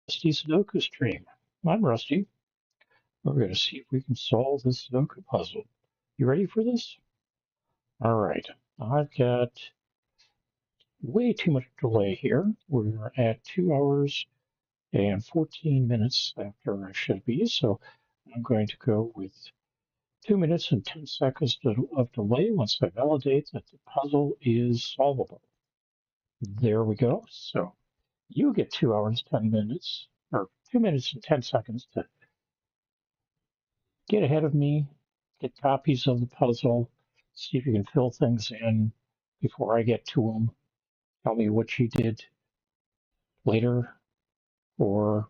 Rusty Sudoku stream. I'm Rusty. We're going to see if we can solve this Sudoku puzzle. You ready for this? All right. I've got way too much delay here. We're at 2 hours and 14 minutes after I should be, so I'm going to go with 2 minutes and 10 seconds of delay once I validate that the puzzle is solvable. There we go. So you get 2 hours, 10 minutes, or 2 minutes and 10 seconds to get ahead of me, get copies of the puzzle, see if you can fill things in before I get to them. Tell me what you did later or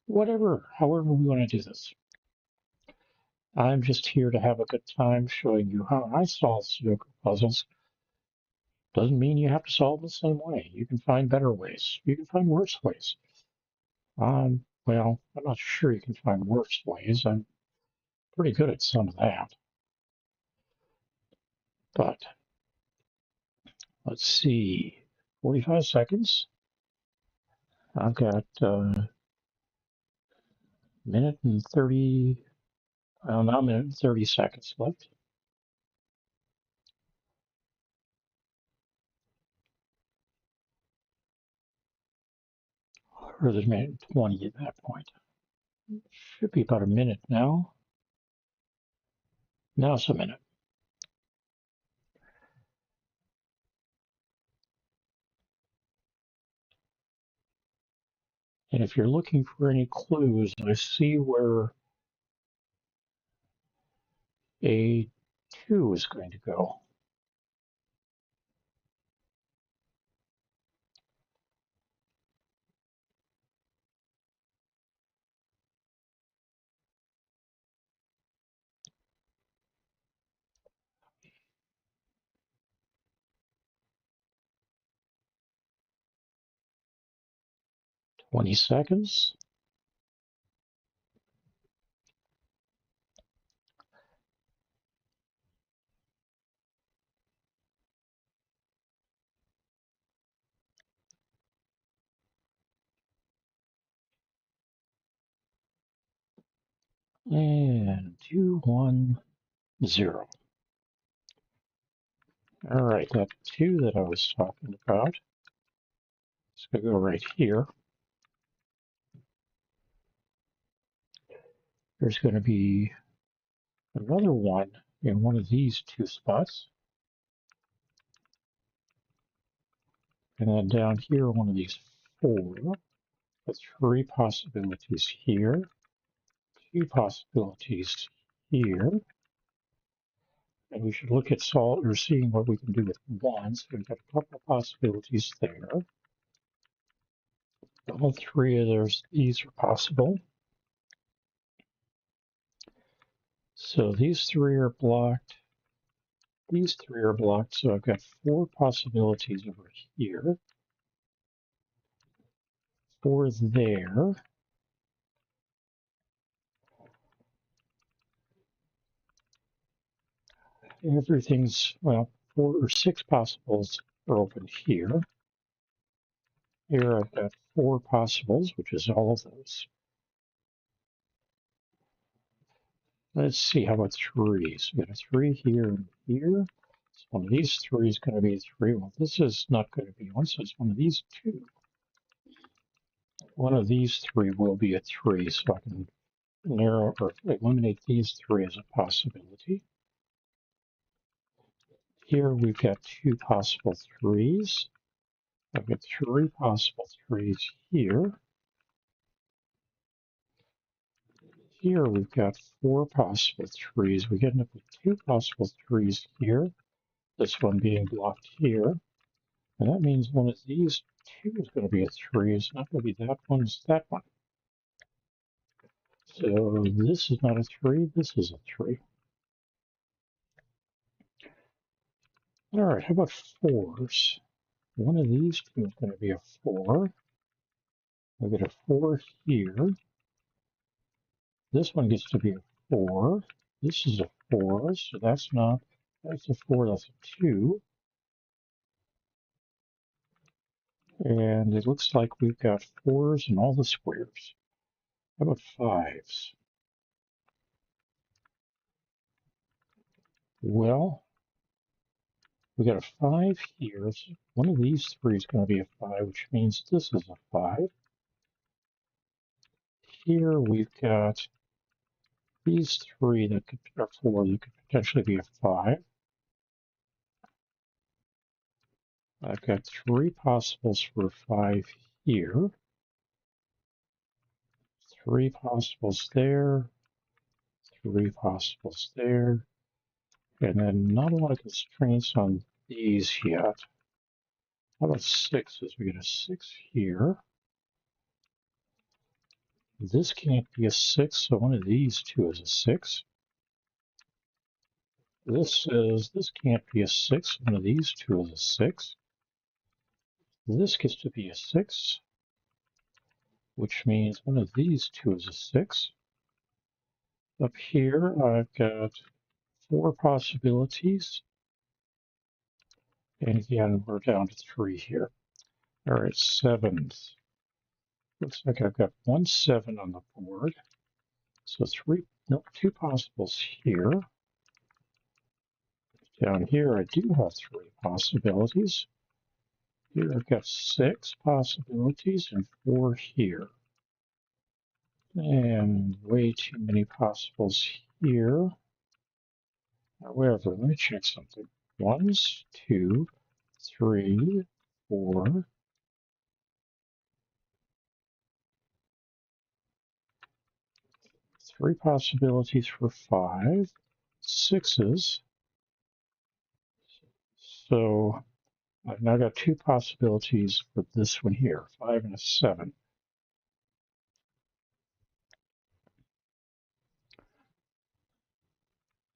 whatever, however we want to do this. I'm just here to have a good time showing you how I solve Sudoku puzzles. Doesn't mean you have to solve them the same way. You can find better ways. You can find worse ways. Well, I'm not sure you can find worse ways. I'm pretty good at some of that. But let's see, 45 seconds. I've got minute and 30, well, now a minute and 30 seconds left. Or there's a minute and 20 at that point. Should be about a minute now. Now it's a minute. And if you're looking for any clues, I see where a 2 is going to go. Twenty seconds. And 2, 1, 0. All right, that 2 that I was talking about. It's going to go right here. There's going to be another 1 in one of these 2 spots. And then down here, one of these 4. That's 3 possibilities here. 2 possibilities here. And we should look at seeing what we can do with 1. So we've got a couple of possibilities there. All 3 of these are possible. So these 3 are blocked. These 3 are blocked. So I've got 4 possibilities over here. 4 there. Everything's, well, 4 or 6 possibles are open here. Here I've got 4 possibles, which is all of those. Let's see, how about 3s? We've got a 3 here and here. So one of these 3 is going to be a 3. Well, this is not going to be one, so it's one of these 2. One of these 3 will be a 3, so I can narrow or eliminate these 3 as a possibility. Here we've got 2 possible 3s. I've got 3 possible 3s here. Here we've got 4 possible 3s. We end up with 2 possible 3s here. This one being blocked here. And that means one of these 2 is going to be a 3. It's not going to be that one, it's that one. So this is not a 3, this is a 3. All right, how about 4s? One of these 2 is going to be a 4. We'll get a 4 here. This one gets to be a 4. This is a 4, so that's a 4, that's a 2. And it looks like we've got 4s in all the squares. How about 5s? Well, we got a 5 here. So one of these 3 is going to be a 5, which means this is a 5. Here we've got these 3 that could, or 4 that could potentially be a 5. I've got 3 possibles for a 5 here. 3 possibles there. 3 possibles there. And then not a lot of constraints on these yet. How about 6s? We get a 6 here. This can't be a 6, so one of these 2 is a 6. This can't be a 6, one of these 2 is a 6. This gets to be a 6, which means one of these 2 is a 6. Up here, I've got 4 possibilities. And again, we're down to 3 here. All right, 7s. Looks like I've got 1 7 on the board. So 2 possibles here. Down here, I do have 3 possibilities. Here I've got 6 possibilities and 4 here. And way too many possibles here. However, let me check something. 1, 2, 3, 4. 3 possibilities for 5. 6s. So I've now got 2 possibilities for this one here, 5 and a 7.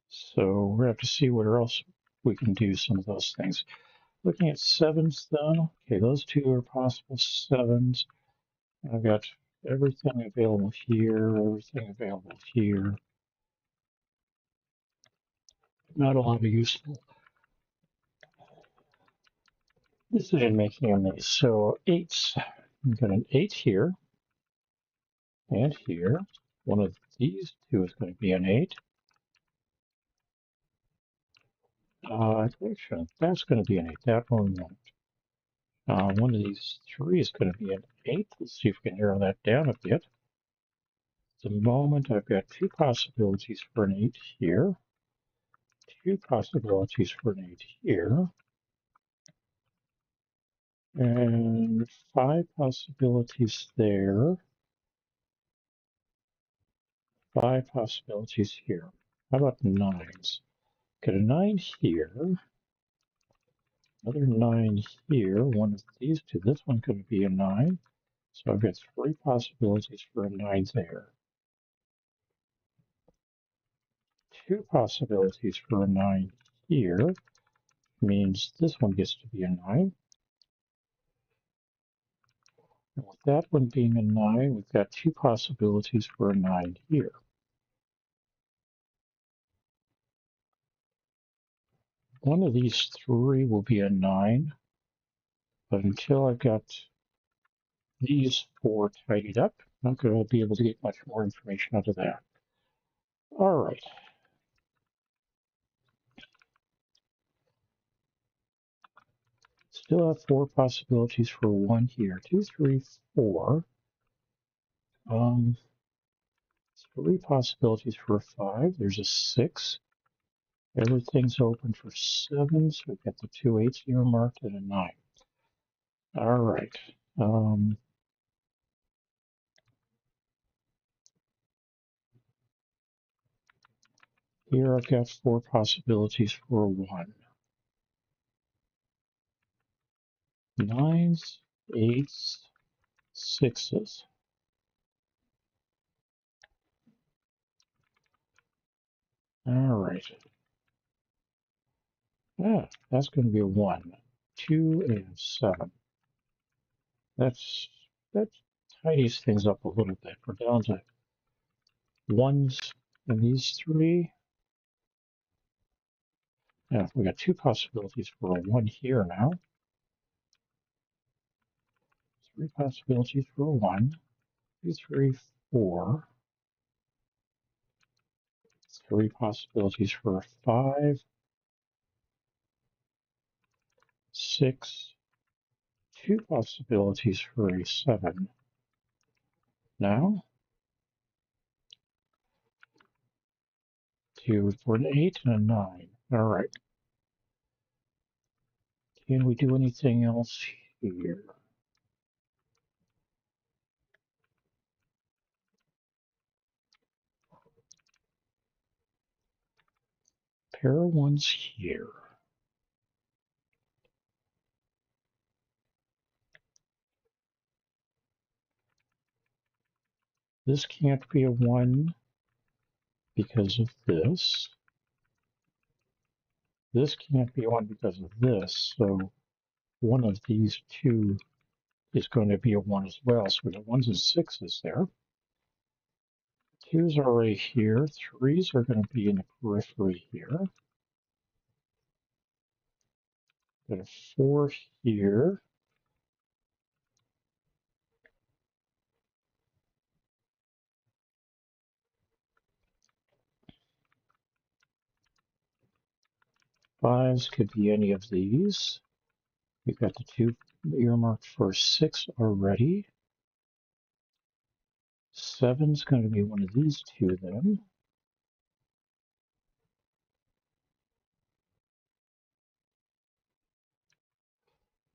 So we're going to have to see where else we can do some of those things. Looking at 7s then, okay, those 2 are possible 7s. I've got everything available here, everything available here. Not a lot of useful decision making on these. So 8s, I've got an 8 here and here. One of these 2 is going to be an 8. Actually, that's going to be an 8. That one won't. One of these 3 is going to be an 8. Let's see if we can narrow that down a bit. At the moment, I've got 2 possibilities for an 8 here. 2 possibilities for an 8 here. And 5 possibilities there. 5 possibilities here. How about 9s? Got a 9 here. Another 9 here. One of these 2. This one could be a 9. So I've got 3 possibilities for a 9 there. 2 possibilities for a 9 here means this one gets to be a 9. And with that one being a 9, we've got 2 possibilities for a 9 here. One of these 3 will be a 9, but until I've got these 4 tidied up, I'm not going to be able to get much more information out of that. All right. Still have 4 possibilities for 1 here. 2, 3, 4. 3 possibilities for a 5. There's a 6. Everything's open for 7s. We've got the 2 8s here marked and a 9. All right. Here I've got 4 possibilities for a 1. 9s, 8s, 6s. All right. Yeah, that's going to be a 1. 2 and 7. That tidies things up a little bit. We're down to 1s in these 3. Yeah, we got 2 possibilities for a 1 here now. 3 possibilities for a 1, 2, 3, 4, 3 possibilities for a 5, 6, 2 possibilities for a 7. Now, 2 for an 8 and a 9. All right. Can we do anything else here? Pair of 1s here. This can't be a 1 because of this. This can't be 1 because of this. So one of these two is going to be a 1 as well. So we got 1s and 6s there. 2s are right here. 3s are going to be in the periphery here. Got a 4 here. Fives could be any of these. We've got the 2 earmarked for 6 already. 7's going to be one of these 2 then.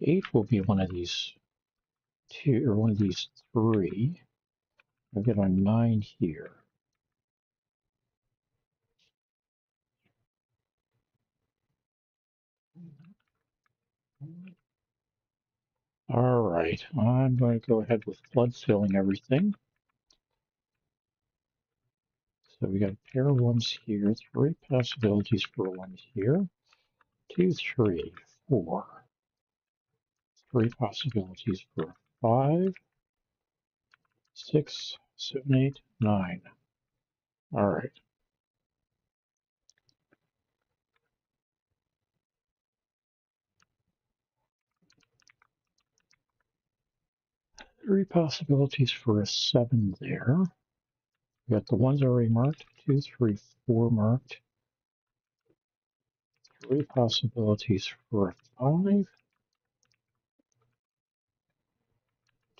8 will be one of these 2 or one of these 3. I'll get a 9 here. All right, I'm going to go ahead with flood filling everything. So we got a pair of 1s here, 3 possibilities for 1s here, 2, 3, 4, 3 possibilities for 5, 6, 7, 8, 9. All right. Three possibilities for a 7 there. We got the 1s already marked, 2, 3, 4 marked. 3 possibilities for a 5,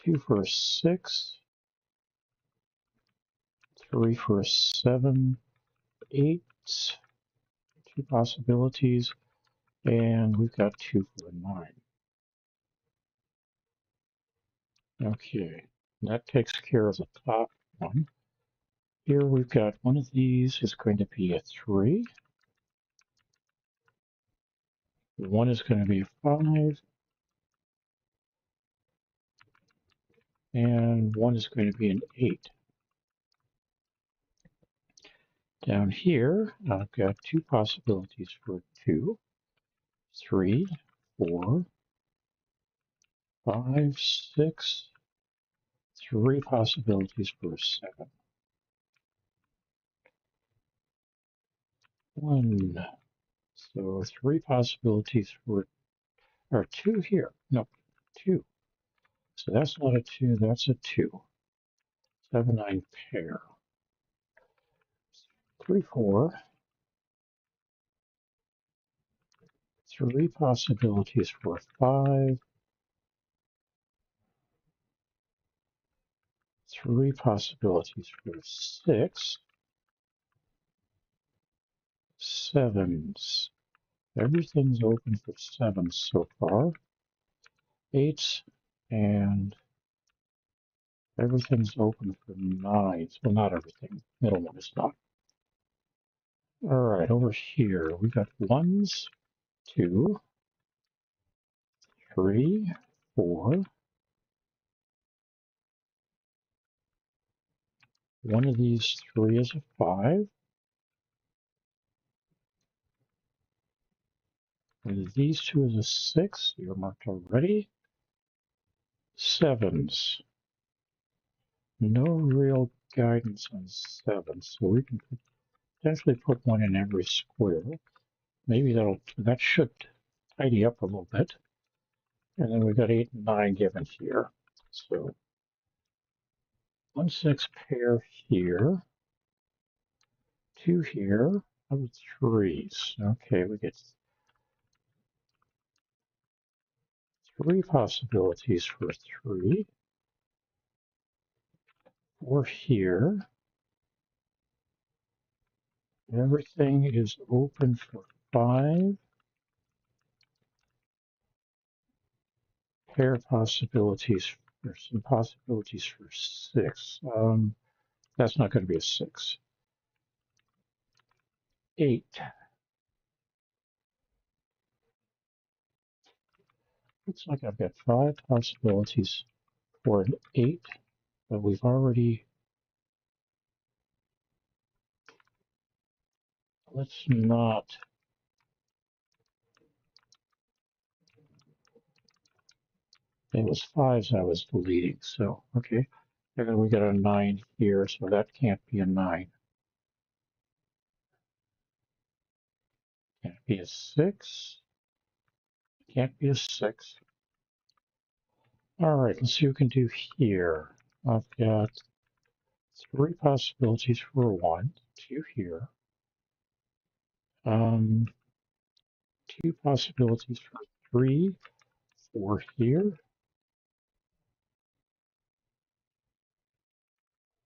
2 for a 6, 3 for a 7, 8, 2 possibilities, and we've got 2 for a 9. Okay, that takes care of the top one. Here we've got one of these is going to be a 3. One is going to be a 5. And one is going to be an 8. Down here, I've got 2 possibilities for 2, 3, 4, 5, 6, 3 possibilities for 7. 1. So 3 possibilities for, or 2 here. No, 2. So that's not a 2, that's a 2. 7, 9 pair. 3, 4. 3 possibilities for 5. 3 possibilities for 6. 7s. Everything's open for 7s so far. 8s, and everything's open for 9s. Well, not everything. Middle one is not. All right, over here, we got 1s, 2, 3, 4. One of these 3 is a 5. One of these 2 is a 6. You're marked already. 7s. No real guidance on 7s, so we can potentially put one in every square. Maybe that should tidy up a little bit. And then we've got 8 and 9 given here. So 1, 6 pair here, 2 here, and 3s. Okay, we get 3 possibilities for 3. 4 here. Everything is open for 5. Pair possibilities. There's some possibilities for 6. That's not going to be a 6. 8. Looks like I've got 5 possibilities for an 8, but we've already. Let's not. It was 5s I was deleting, so okay. And then we got a 9 here, so that can't be a 9. Can't be a 6. Can't be a 6. All right, let's see what we can do here. I've got 3 possibilities for 1, 2 here. 2 possibilities for 3, 4 here.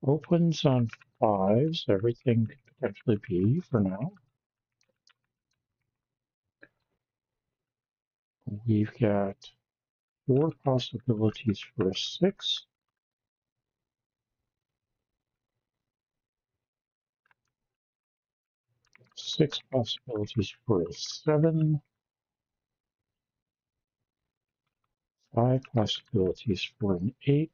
Opens on 5s, everything could potentially be for now. We've got 4 possibilities for a 6. 6 possibilities for a 7. 5 possibilities for an 8.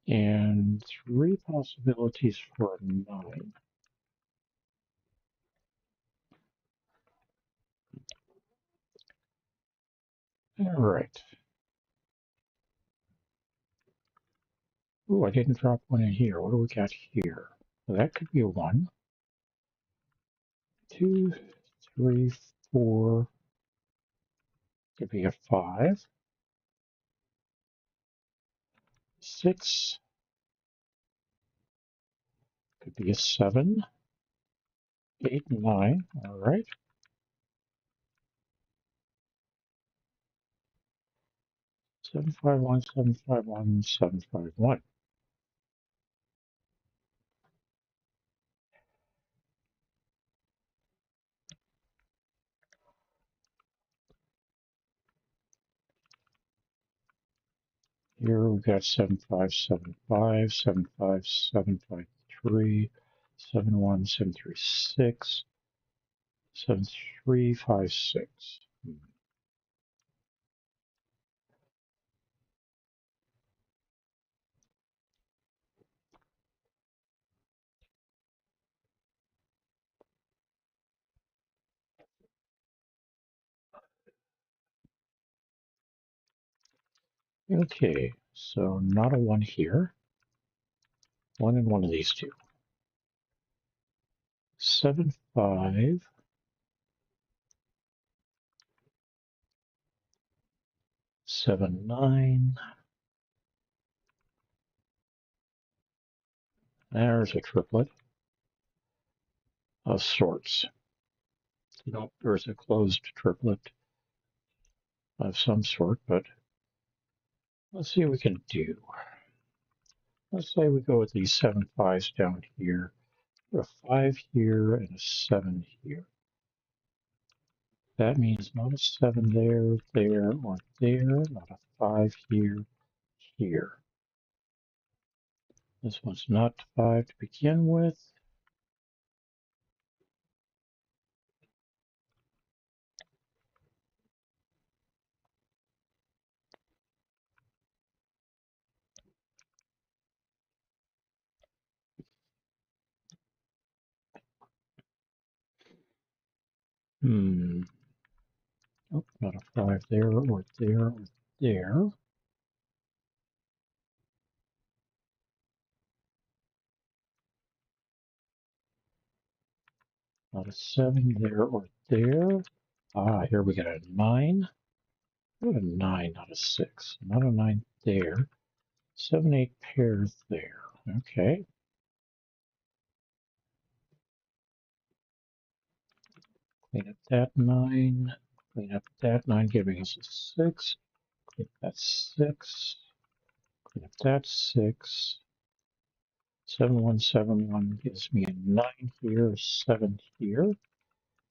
And 3 possibilities for a 9. All right. Ooh, I didn't drop one in here. What do we got here? Well, that could be a 1. 2, 3, 4. Could be a 5. 6. Could be a 7. 8 and 9. All right. 751, 751, 751. Here we've got 7575, 75753, 71736, 7356. Okay, so not a 1 here. 1 in one of these two. 7, 5. 7, 9. There's a triplet of sorts. Nope, there's a closed triplet of some sort, but let's see what we can do. Let's say we go with these 7 5s down here, a 5 here, and a 7 here. That means not a 7 there, there, or there, not a 5 here, here. This one's not 5 to begin with. Oh, not a 5 there, or there, or there. Not a 7 there, or there. Here we got a 9. What a 9, not a 6. Not a 9 there. 7, 8 pairs there. Okay. Clean up that 9. Clean up that 9, giving us a 6. Clean up that 6. Clean up that 6. 7, 1, 7, 1 gives me a 9 here, a 7 here.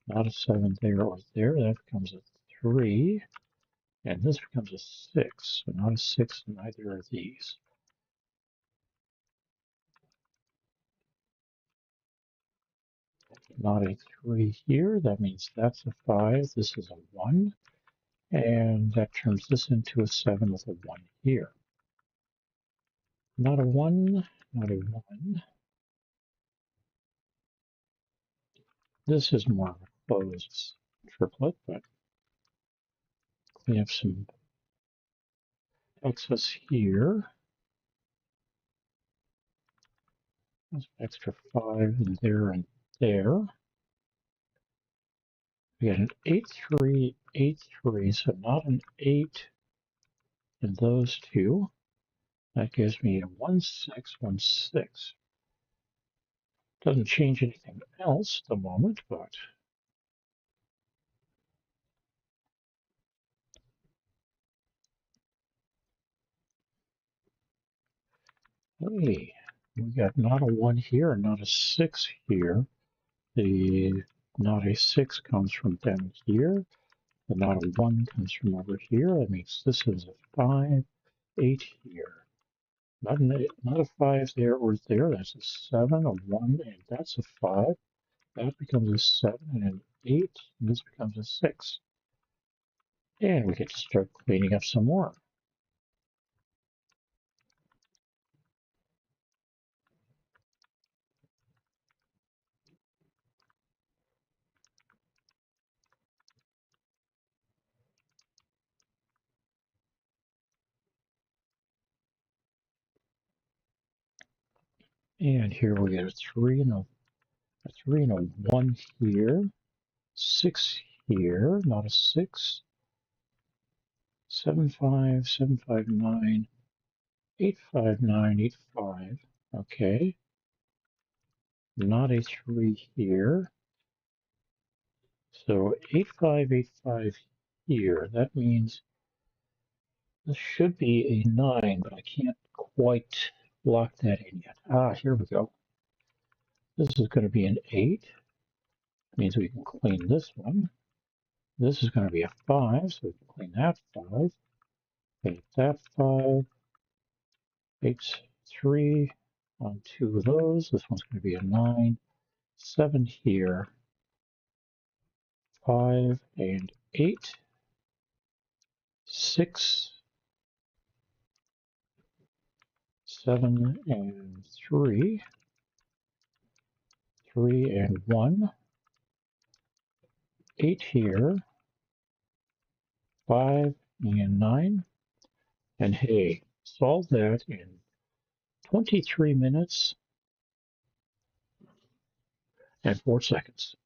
Not a 7 there or there. That becomes a 3. And this becomes a 6. So not a 6 in either of these. Not a 3 here. That means that's a 5. This is a 1. And that turns this into a 7 with a 1 here. Not a 1. Not a 1. This is more of a closed triplet, but clean up some excess here. There's an extra 5 in there and there. We got an 8, 3, 8, 3, so not an 8 in those two. That gives me a 1, 6, 1, 6. Doesn't change anything else at the moment, but hey, we got not a 1 here and not a 6 here. The not a 6 comes from down here. The not a 1 comes from over here. That means this is a 5, 8 here. Not a 5 there or there. That's a 7, a 1, and that's a 5. That becomes a 7 and an 8, and this becomes a 6. And we get to start cleaning up some more. And here we get a 3 and a 1 here, 6 here, not a 6, 7, 5, 7, 5, 9, 8, 5, 9, 8, 5. Okay, not a 3 here. So 8, 5, 8, 5 here. That means this should be a 9, but I can't quite lock that in yet. Here we go. This is going to be an 8. Means we can clean this one. This is going to be a 5, so we can clean that 5. Clean that 5. 8, 3 on 2 of those. This one's going to be a 9. 7 here. 5 and 8. 6. 7 and 3. 3 and 1. 8 here. 5 and 9. And hey, solve that in 23 minutes and 4 seconds.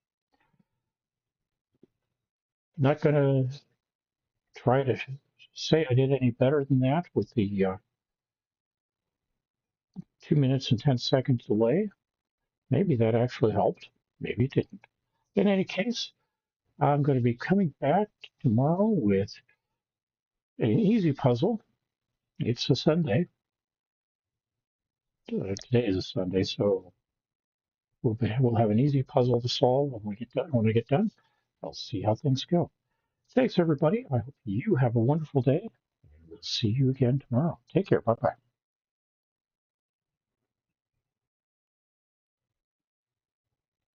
Not going to try to say I did any better than that with the 2 minutes and 10 second delay. Maybe that actually helped. Maybe it didn't. In any case, I'm going to be coming back tomorrow with an easy puzzle. It's a Sunday. Today is a Sunday, so we'll have an easy puzzle to solve when we get done. When I get done, I'll see how things go. Thanks, everybody. I hope you have a wonderful day. We'll see you again tomorrow. Take care. Bye-bye.